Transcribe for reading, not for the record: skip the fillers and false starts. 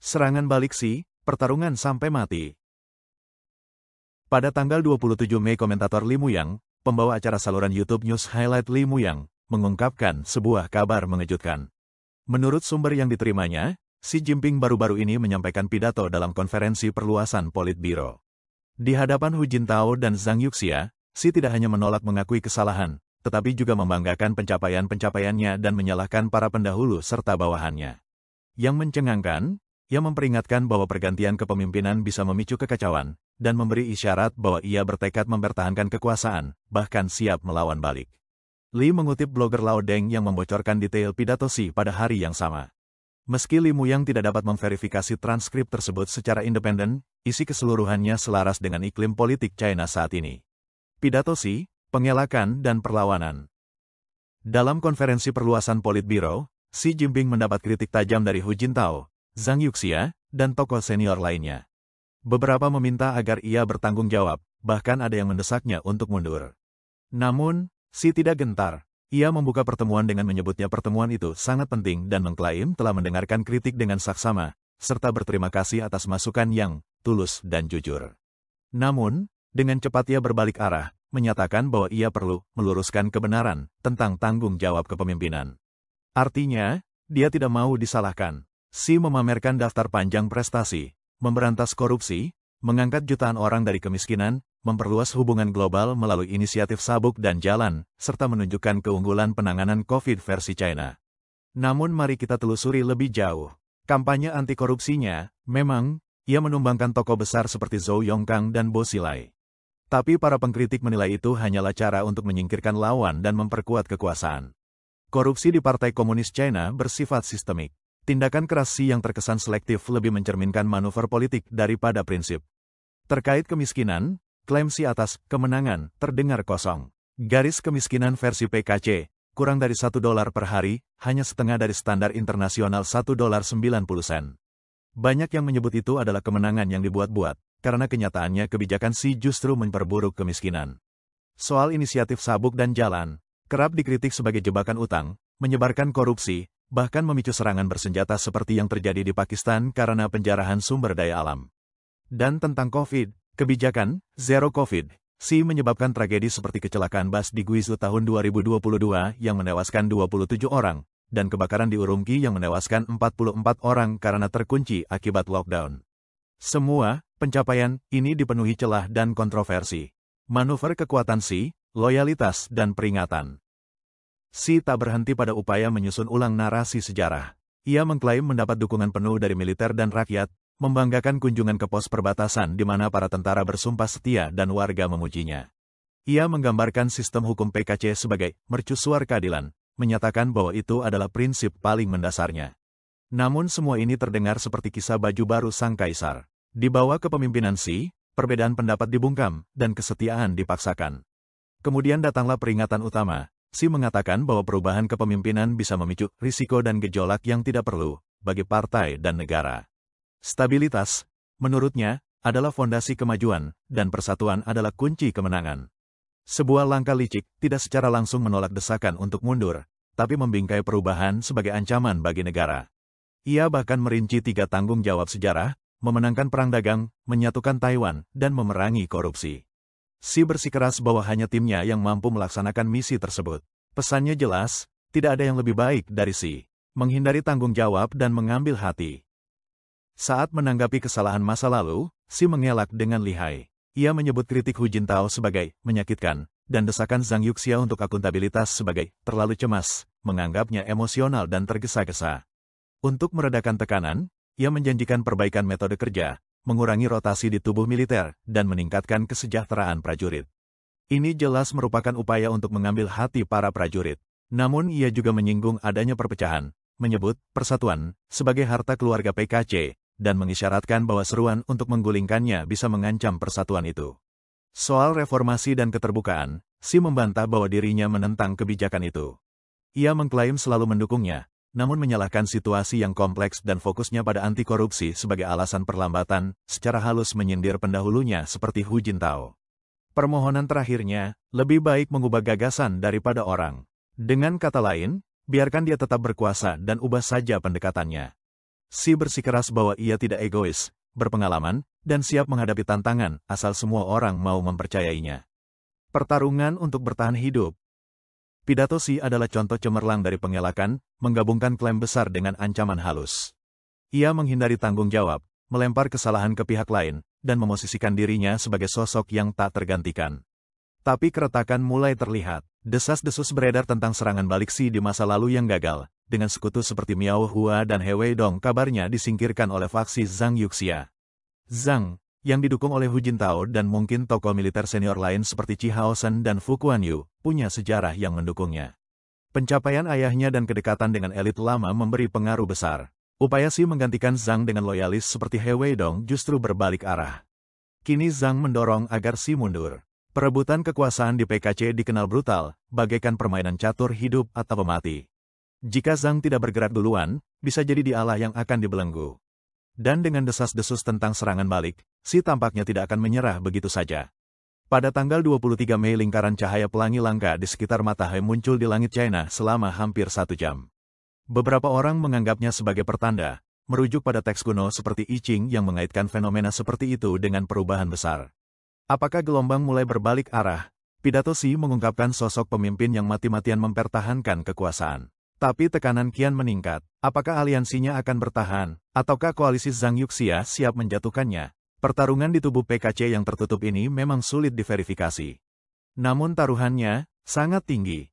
Serangan balik Xi, pertarungan sampai mati. Pada tanggal 27 Mei komentator Lee Muyang, pembawa acara saluran YouTube News Highlight Lee Muyang, mengungkapkan sebuah kabar mengejutkan. Menurut sumber yang diterimanya, Xi Jinping baru-baru ini menyampaikan pidato dalam konferensi perluasan Politbiro. Di hadapan Hu Jintao dan Zhang Yuxia, Xi tidak hanya menolak mengakui kesalahan, tetapi juga membanggakan pencapaian-pencapaiannya dan menyalahkan para pendahulu serta bawahannya. Yang mencengangkan, ia memperingatkan bahwa pergantian kepemimpinan bisa memicu kekacauan, dan memberi isyarat bahwa ia bertekad mempertahankan kekuasaan, bahkan siap melawan balik. Lee mengutip blogger Lao Deng yang membocorkan detail pidato Xi pada hari yang sama. Meski Lee Muyang tidak dapat memverifikasi transkrip tersebut secara independen, isi keseluruhannya selaras dengan iklim politik China saat ini. Pidato Xi, pengelakan dan perlawanan. Dalam konferensi perluasan Politbiro, Xi Jinping mendapat kritik tajam dari Hu Jintao, Zhang Yuxia, dan tokoh senior lainnya. Beberapa meminta agar ia bertanggung jawab, bahkan ada yang mendesaknya untuk mundur. Namun, Xi tidak gentar. Ia membuka pertemuan dengan menyebutnya pertemuan itu sangat penting dan mengklaim telah mendengarkan kritik dengan saksama, serta berterima kasih atas masukan yang tulus dan jujur. Namun, dengan cepat ia berbalik arah, menyatakan bahwa ia perlu meluruskan kebenaran tentang tanggung jawab kepemimpinan. Artinya, dia tidak mau disalahkan. Xi memamerkan daftar panjang prestasi, memberantas korupsi, mengangkat jutaan orang dari kemiskinan, memperluas hubungan global melalui inisiatif sabuk dan jalan, serta menunjukkan keunggulan penanganan COVID versi China. Namun mari kita telusuri lebih jauh. Kampanye anti-korupsinya, memang, ia menumbangkan tokoh besar seperti Zhou Yongkang dan Bo Xilai. Tapi para pengkritik menilai itu hanyalah cara untuk menyingkirkan lawan dan memperkuat kekuasaan. Korupsi di Partai Komunis China bersifat sistemik. Tindakan keras Xi yang terkesan selektif lebih mencerminkan manuver politik daripada prinsip. Terkait kemiskinan, klaim Xi atas kemenangan terdengar kosong. Garis kemiskinan versi PKC, kurang dari $1 per hari, hanya setengah dari standar internasional $1.90. Banyak yang menyebut itu adalah kemenangan yang dibuat-buat, karena kenyataannya kebijakan Xi justru memperburuk kemiskinan. Soal inisiatif sabuk dan jalan, kerap dikritik sebagai jebakan utang, menyebarkan korupsi, bahkan memicu serangan bersenjata seperti yang terjadi di Pakistan karena penjarahan sumber daya alam. Dan tentang COVID, kebijakan Zero COVID, Xi menyebabkan tragedi seperti kecelakaan bus di Guizhou tahun 2022 yang menewaskan 27 orang, dan kebakaran di Urumqi yang menewaskan 44 orang karena terkunci akibat lockdown. Semua pencapaian ini dipenuhi celah dan kontroversi. Manuver kekuatan Xi, loyalitas dan peringatan. Xi tak berhenti pada upaya menyusun ulang narasi sejarah. Ia mengklaim mendapat dukungan penuh dari militer dan rakyat, membanggakan kunjungan ke pos perbatasan di mana para tentara bersumpah setia dan warga memujinya. Ia menggambarkan sistem hukum PKC sebagai mercusuar keadilan, menyatakan bahwa itu adalah prinsip paling mendasarnya. Namun semua ini terdengar seperti kisah baju baru sang kaisar. Di bawah kepemimpinan Xi, perbedaan pendapat dibungkam dan kesetiaan dipaksakan. Kemudian datanglah peringatan utama. Xi mengatakan bahwa perubahan kepemimpinan bisa memicu risiko dan gejolak yang tidak perlu bagi partai dan negara. Stabilitas, menurutnya, adalah fondasi kemajuan, dan persatuan adalah kunci kemenangan. Sebuah langkah licik tidak secara langsung menolak desakan untuk mundur, tapi membingkai perubahan sebagai ancaman bagi negara. Ia bahkan merinci 3 tanggung jawab sejarah, memenangkan perang dagang, menyatukan Taiwan, dan memerangi korupsi. Xi bersikeras bahwa hanya timnya yang mampu melaksanakan misi tersebut. Pesannya jelas, tidak ada yang lebih baik dari Xi, menghindari tanggung jawab dan mengambil hati. Saat menanggapi kesalahan masa lalu, Xi mengelak dengan lihai. Ia menyebut kritik Hu Jintao sebagai menyakitkan, dan desakan Zhang Yuxia untuk akuntabilitas sebagai terlalu cemas, menganggapnya emosional dan tergesa-gesa. Untuk meredakan tekanan, ia menjanjikan perbaikan metode kerja, mengurangi rotasi di tubuh militer, dan meningkatkan kesejahteraan prajurit. Ini jelas merupakan upaya untuk mengambil hati para prajurit. Namun ia juga menyinggung adanya perpecahan, menyebut persatuan sebagai harta keluarga PKC, dan mengisyaratkan bahwa seruan untuk menggulingkannya bisa mengancam persatuan itu. Soal reformasi dan keterbukaan, Xi membantah bahwa dirinya menentang kebijakan itu. Ia mengklaim selalu mendukungnya, namun menyalahkan situasi yang kompleks dan fokusnya pada anti korupsi sebagai alasan perlambatan, secara halus menyindir pendahulunya seperti Hu Jintao. Permohonan terakhirnya, lebih baik mengubah gagasan daripada orang. Dengan kata lain, biarkan dia tetap berkuasa dan ubah saja pendekatannya. Xi bersikeras bahwa ia tidak egois, berpengalaman, dan siap menghadapi tantangan asal semua orang mau mempercayainya. Pertarungan untuk bertahan hidup. Pidato Xi adalah contoh cemerlang dari pengelakan, menggabungkan klaim besar dengan ancaman halus. Ia menghindari tanggung jawab, melempar kesalahan ke pihak lain, dan memosisikan dirinya sebagai sosok yang tak tergantikan. Tapi keretakan mulai terlihat. Desas-desus beredar tentang serangan balik Xi di masa lalu yang gagal, dengan sekutu seperti Miao Hua dan He Weidong kabarnya disingkirkan oleh faksi Zhang Yuxia. Zhang, yang didukung oleh Hu Jintao dan mungkin tokoh militer senior lain seperti Qi Haoshan dan Fu Kuanyu, punya sejarah yang mendukungnya. Pencapaian ayahnya dan kedekatan dengan elit lama memberi pengaruh besar. Upaya Xi menggantikan Zhang dengan loyalis seperti He Weidong justru berbalik arah. Kini Zhang mendorong agar Xi mundur. Perebutan kekuasaan di PKC dikenal brutal, bagaikan permainan catur hidup atau mati. Jika Zhang tidak bergerak duluan, bisa jadi dialah yang akan dibelenggu. Dan dengan desas-desus tentang serangan balik, Xi tampaknya tidak akan menyerah begitu saja. Pada tanggal 23 Mei lingkaran cahaya pelangi langka di sekitar matahari muncul di langit China selama hampir 1 jam. Beberapa orang menganggapnya sebagai pertanda, merujuk pada teks kuno seperti I Ching yang mengaitkan fenomena seperti itu dengan perubahan besar. Apakah gelombang mulai berbalik arah? Pidato Xi mengungkapkan sosok pemimpin yang mati-matian mempertahankan kekuasaan. Tapi tekanan kian meningkat. Apakah aliansinya akan bertahan, ataukah koalisi Zhang Yuxia siap menjatuhkannya? Pertarungan di tubuh PKC yang tertutup ini memang sulit diverifikasi. Namun taruhannya sangat tinggi.